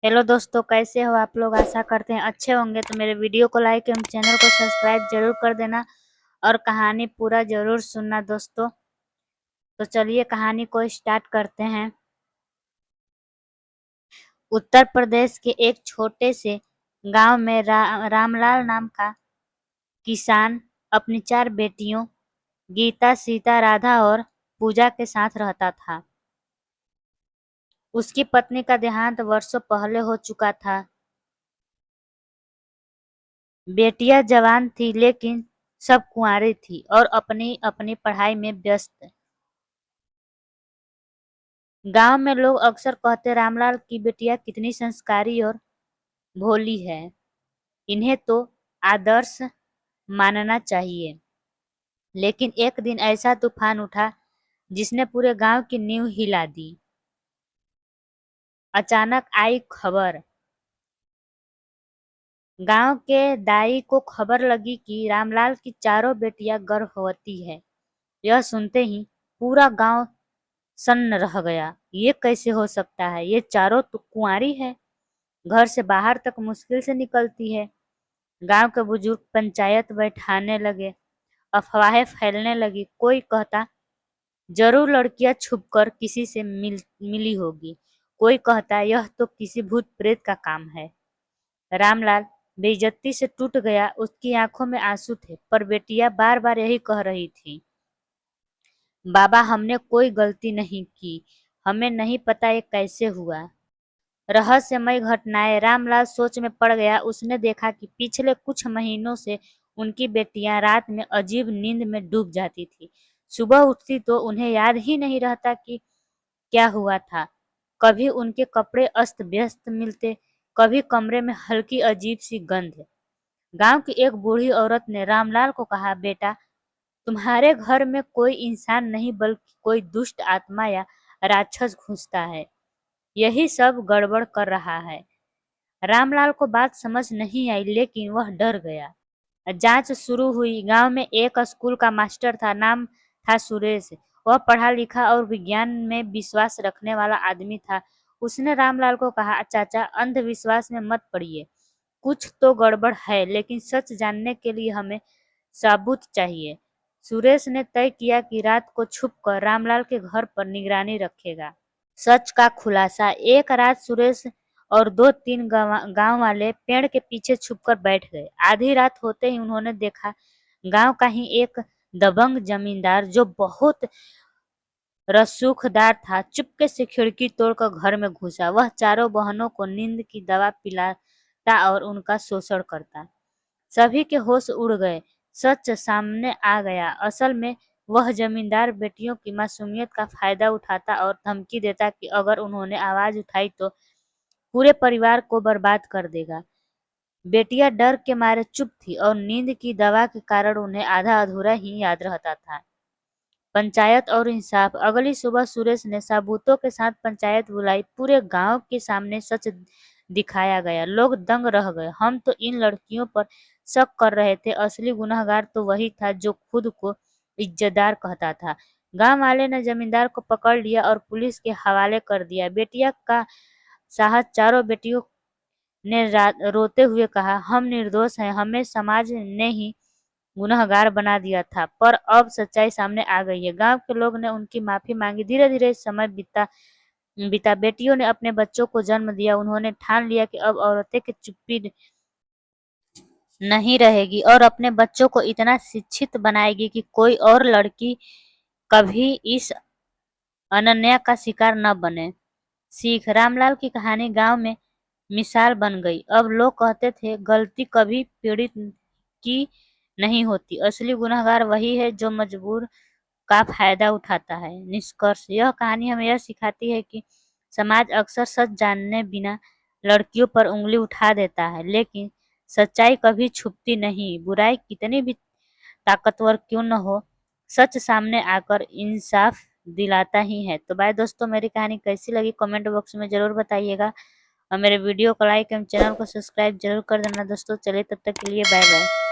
Hello दोस्तों, कैसे हो आप लोग। आशा करते हैं अच्छे होंगे। तो मेरे वीडियो को लाइक एवं चैनल को सब्सक्राइब जरूर कर देना और कहानी पूरा जरूर सुनना दोस्तों। तो चलिए कहानी को स्टार्ट करते हैं। उत्तर प्रदेश के एक छोटे से गांव में रामलाल नाम का किसान अपनी 4 बेटियों गीता, सीता, राधा और पूजा के साथ रहता था। उसकी पत्नी का देहांत वर्षों पहले हो चुका था। बेटियां जवान थी लेकिन सब कुंवारी थी और अपनी अपनी पढ़ाई में व्यस्त। गांव में लोग अक्सर कहते रामलाल की बेटियां कितनी संस्कारी और भोली है, इन्हें तो आदर्श मानना चाहिए। लेकिन एक दिन ऐसा तूफान उठा जिसने पूरे गांव की नींव हिला दी। अचानक आई खबर। गांव के दाई को खबर लगी कि रामलाल की चारों बेटियां गर्भवती है। यह सुनते ही पूरा गांव सन्न रह गया। ये कैसे हो सकता है? ये चारों तो कुंवारी है, घर से बाहर तक मुश्किल से निकलती है। गांव के बुजुर्ग पंचायत बैठाने लगे। अफवाहें फैलने लगी। कोई कहता जरूर लड़कियां छुपकर किसी से मिली होगी। कोई कहता यह तो किसी भूत प्रेत का काम है। रामलाल बेइज्जती से टूट गया। उसकी आंखों में आंसू थे, पर बेटियां बार बार यही कह रही थी, बाबा हमने कोई गलती नहीं की, हमें नहीं पता ये कैसे हुआ। रहस्यमय घटनाएं। रामलाल सोच में पड़ गया। उसने देखा कि पिछले कुछ महीनों से उनकी बेटियां रात में अजीब नींद में डूब जाती थी। सुबह उठती तो उन्हें याद ही नहीं रहता कि क्या हुआ था। कभी उनके कपड़े अस्त व्यस्त मिलते, कभी कमरे में हल्की अजीब सी गंध। गांव की एक बूढ़ी औरत ने रामलाल को कहा, बेटा तुम्हारे घर में कोई इंसान नहीं बल्कि कोई दुष्ट आत्मा या राक्षस घुसता है। यही सब गड़बड़ कर रहा है। रामलाल को बात समझ नहीं आई लेकिन वह डर गया। जांच शुरू हुई। गांव में एक स्कूल का मास्टर था, नाम था सुरेश। वह पढ़ा लिखा और विज्ञान में विश्वास रखने वाला आदमी था। उसने रामलाल को कहा, चाचा अंधविश्वास में मत पड़िए। कुछ तो गड़बड़ है, लेकिन सच जानने के लिए हमें सबूत चाहिए। सुरेश ने तय किया कि रात को छुपकर रामलाल के घर पर निगरानी रखेगा। सच का खुलासा। एक रात सुरेश और 2-3 गांव वाले पेड़ के पीछे छुपकर बैठ गए। आधी रात होते ही उन्होंने देखा गांव का ही एक दबंग जमींदार, जो बहुत रसूखदार था, चुपके से खिड़की तोड़कर घर में घुसा। वह चारों बहनों को नींद की दवा पिलाता और उनका शोषण करता। सभी के होश उड़ गए। सच सामने आ गया। असल में वह जमींदार बेटियों की मासूमियत का फायदा उठाता और धमकी देता कि अगर उन्होंने आवाज उठाई तो पूरे परिवार को बर्बाद कर देगा। बेटियां डर के मारे चुप थी और नींद की दवा के कारण उन्हें आधा अधूरा ही याद रहता था। पंचायत और इंसाफ। अगली सुबह सुरेश ने सबूतों के साथ पंचायत बुलाई। पूरे गांव के सामने सच दिखाया गया। लोग दंग रह गए। हम तो इन लड़कियों पर शक कर रहे थे, असली गुनहगार तो वही था जो खुद को इज्जतदार कहता था। गांव वाले ने जमींदार को पकड़ लिया और पुलिस के हवाले कर दिया। बेटिया का साहस। चारों बेटियों ने रोते हुए कहा, हम निर्दोष हैं, हमें समाज ने ही गुनहगार बना दिया था। पर अब सच्चाई सामने आ गई है। गांव के लोग ने उनकी माफी मांगी। धीरे धीरे समय बीता बीता बेटियों ने अपने बच्चों को जन्म दिया। उन्होंने ठान लिया कि अब औरतें की चुप्पी नहीं रहेगी और अपने बच्चों को इतना शिक्षित बनाएगी कि कोई और लड़की कभी इस अनन्या का शिकार न बने। सीख। रामलाल की कहानी गांव में मिसाल बन गई। अब लोग कहते थे गलती कभी पीड़ित की नहीं होती, असली गुनहगार वही है जो मजबूर का फायदा उठाता है। निष्कर्ष। यह कहानी हमें यह सिखाती है कि समाज अक्सर सच जानने बिना लड़कियों पर उंगली उठा देता है, लेकिन सच्चाई कभी छुपती नहीं। बुराई कितनी भी ताकतवर क्यों न हो, सच सामने आकर इंसाफ दिलाता ही है। तो बाय दोस्तों, मेरी कहानी कैसी लगी कमेंट बॉक्स में जरूर बताइएगा और मेरे वीडियो को लाइक एवं चैनल को सब्सक्राइब जरूर कर देना दोस्तों। चलिए तब तक के लिए बाय बाय।